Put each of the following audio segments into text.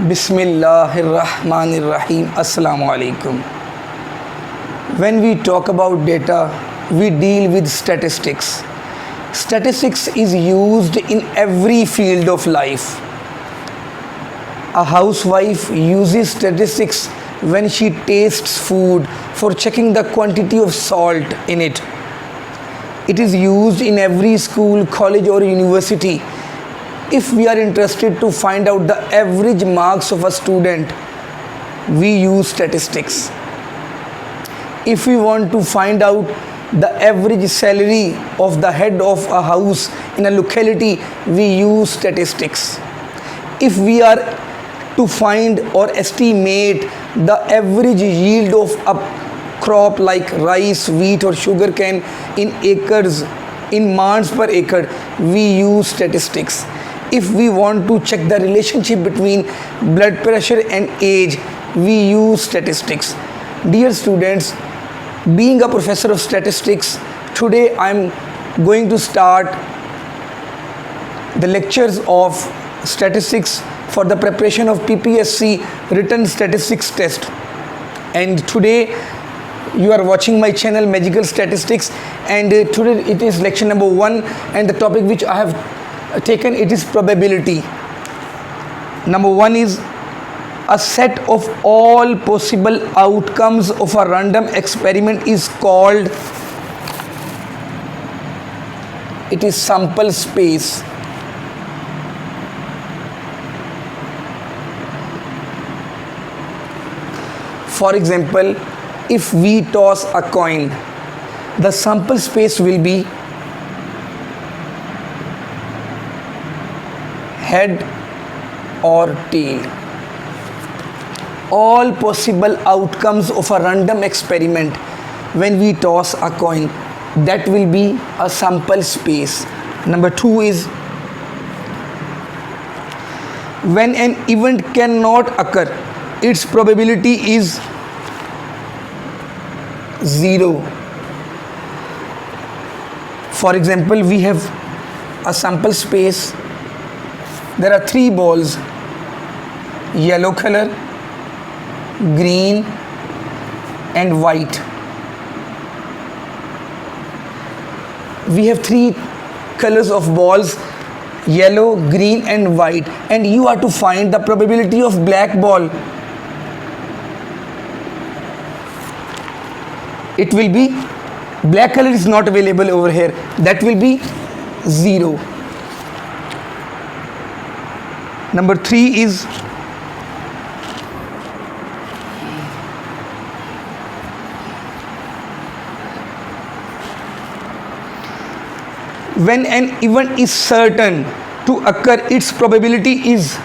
Bismillahirrahmanirrahim. Assalamu alaikum. When we talk about data, we deal with statistics. Statistics is used in every field of life. A housewife uses statistics when she tastes food for checking the quantity of salt in it. It is used in every school, college, or university. If we are interested to find out the average marks of a student, we use statistics. If we want to find out the average salary of the head of a house in a locality, we use statistics. If we are to find or estimate the average yield of a crop like rice, wheat, or sugarcane in acres, in mands per acre, we use statistics. If we want to check the relationship between blood pressure and age, we use statistics. Dear students, being a professor of statistics, today I am going to start the lectures of statistics for the preparation of PPSC written statistics test. And today you are watching my channel Magical Statistics, and today it is lecture number 1, and the topic which I have taken, it is probability. Number 1 is a set of all possible outcomes of a random experiment is called, it is sample space. For example, if we toss a coin, the sample space will be head or tail. All possible outcomes of a random experiment when we toss a coin, that will be a sample space. Number 2 is when an event cannot occur, its probability is 0. For example, we have a sample space. There are 3 balls, yellow color, green and white. We have 3 colors of balls, yellow, green and white, and you are to find the probability of black ball. It will be, black color is not available over here, that will be 0. Number 3 is when an event is certain to occur, its probability is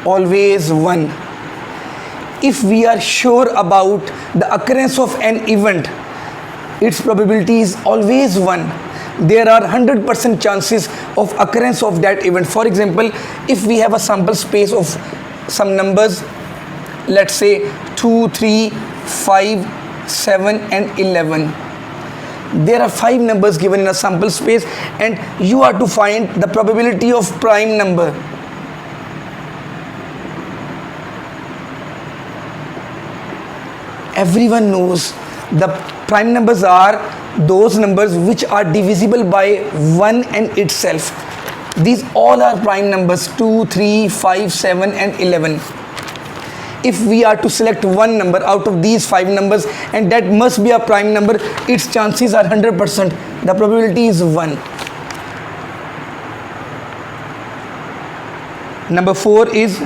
always 1. If we are sure about the occurrence of an event, its probability is always 1. There are 100% chances of occurrence of that event. For example, if we have a sample space of some numbers, let's say 2, 3, 5, 7 and 11. There are 5 numbers given in a sample space, and you are to find the probability of prime number. Everyone knows the prime numbers are those numbers which are divisible by 1 and itself. These all are prime numbers: 2, 3, 5, 7 and 11. If we are to select one number out of these 5 numbers and that must be a prime number, its chances are 100%. The probability is 1. Number 4 is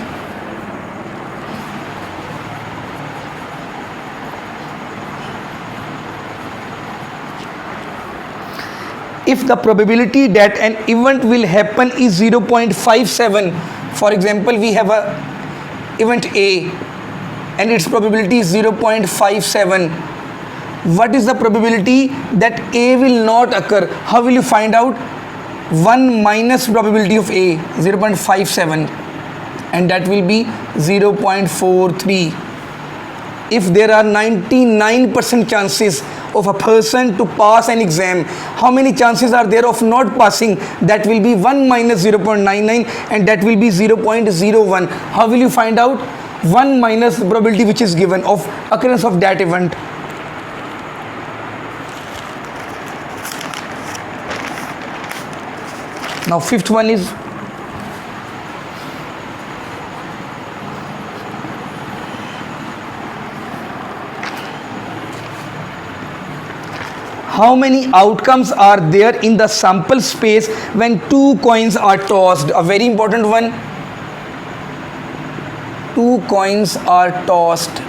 if the probability that an event will happen is 0.57. For example, we have a event A and its probability is 0.57. What is the probability that A will not occur? How will you find out? 1 minus probability of A, 0.57, and that will be 0.43. if there are 99% chances of a person to pass an exam, how many chances are there of not passing? That will be 1 minus 0.99 and that will be 0.01. How will you find out? 1 minus the probability which is given of occurrence of that event. Now fifth one is how many outcomes are there in the sample space when two coins are tossed? A very important one. Two coins are tossed.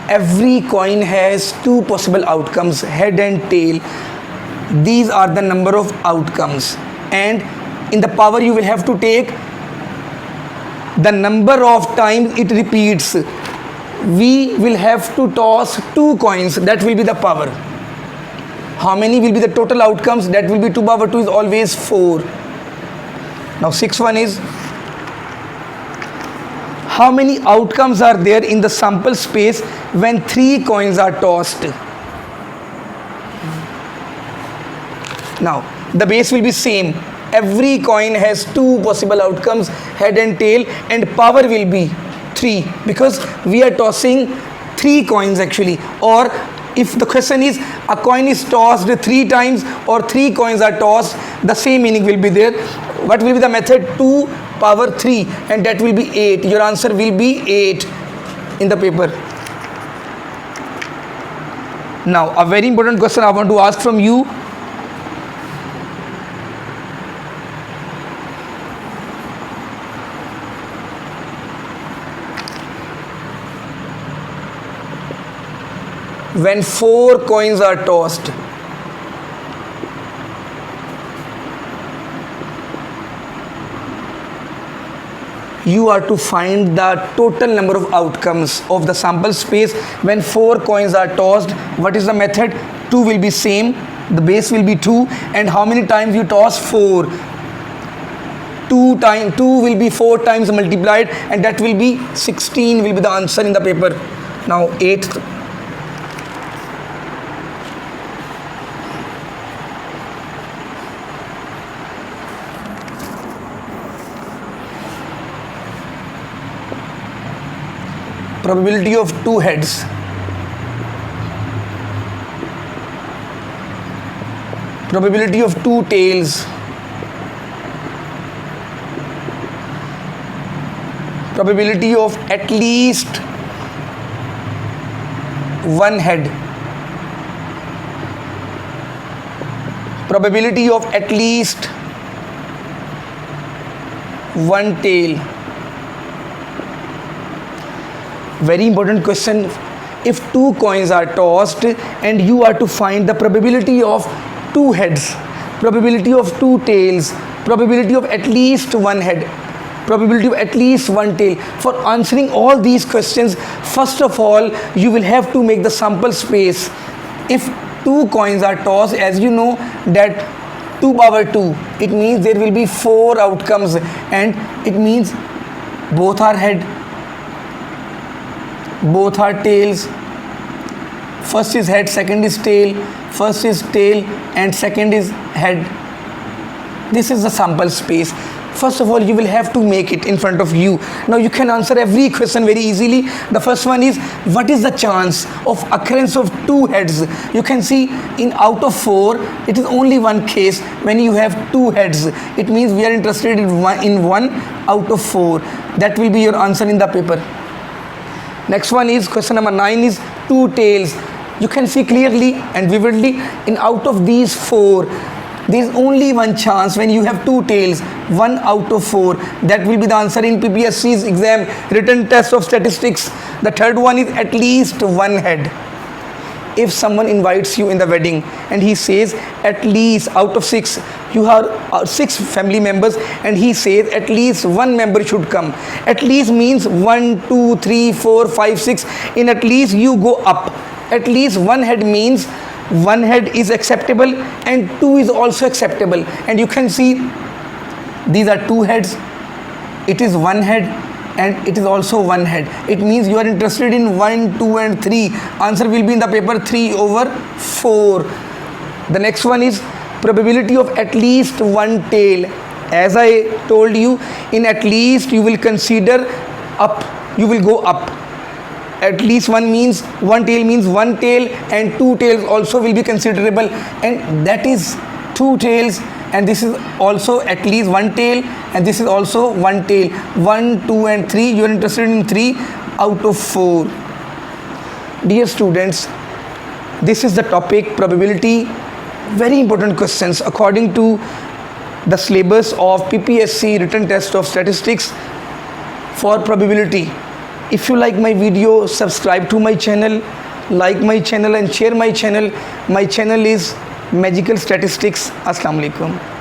Every coin has two possible outcomes, head and tail. These are the number of outcomes, and in the power you will have to take the number of times it repeats. We will have to toss two coins, that will be the power. How many will be the total outcomes? That will be 2 power 2 is always 4. Now sixth one is how many outcomes are there in the sample space when 3 coins are tossed? Now the base will be same. Every coin has 2 possible outcomes, head and tail, and power will be 3 because we are tossing 3 coins actually. Or if the question is a coin is tossed 3 times or 3 coins are tossed, the same meaning will be there. What will be the method? 2 power 3 and that will be 8. Your answer will be 8 in the paper. Now a very important question I want to ask from you. When 4 coins are tossed, you are to find the total number of outcomes of the sample space when 4 coins are tossed. What is the method? 2 will be same, the base will be 2, and how many times you toss? 4. 2 will be 4 times multiplied and that will be 16 will be the answer in the paper. Now 8th. Probability of 2 heads. Probability of 2 tails. Probability of at least 1 head. Probability of at least 1 tail. Very important question. If 2 coins are tossed and you are to find the probability of 2 heads, probability of 2 tails, probability of at least 1 head, probability of at least 1 tail. For answering all these questions, first of all you will have to make the sample space. If 2 coins are tossed, as you know that 2 power 2, it means there will be 4 outcomes and it means both are head, both are tails. First is head, second is tail, first is tail and second is head. This is the sample space. First of all you will have to make it in front of you. Now you can answer every question very easily. The first one is, what is the chance of occurrence of 2 heads? You can see in out of 4 it is only one case when you have 2 heads. It means we are interested in 1 out of 4. That will be your answer in the paper. Next one is question number 9 is 2 tails. You can see clearly and vividly in out of these 4 there is only one chance when you have 2 tails, 1 out of 4. That will be the answer in PPSC's exam written test of statistics. The third one is at least 1 head. If someone invites you in the wedding and he says at least out of 6, you have 6 family members and he says at least 1 member should come. At least means 1, 2, 3, 4, 5, 6. In at least you go up. At least 1 head means 1 head is acceptable and 2 is also acceptable. And you can see these are 2 heads. It is 1 head and it is also one head. It means you are interested in 1, 2 and 3. Answer will be in the paper 3/4. The next one is probability of at least one tail. As I told you, in at least you will consider up, you will go up. At least one means one tail means one tail, and two tails also will be considerable, and that is two tails, and this is also at least one tail, and this is also one tail. 1, 2 and 3, you are interested in 3/4. Dear students, this is the topic probability. Very important questions according to the syllabus of PPSC written test of statistics for probability. If you like my video, subscribe to my channel, like my channel and share my channel. My channel is Magical Statistics. Assalamu alaikum.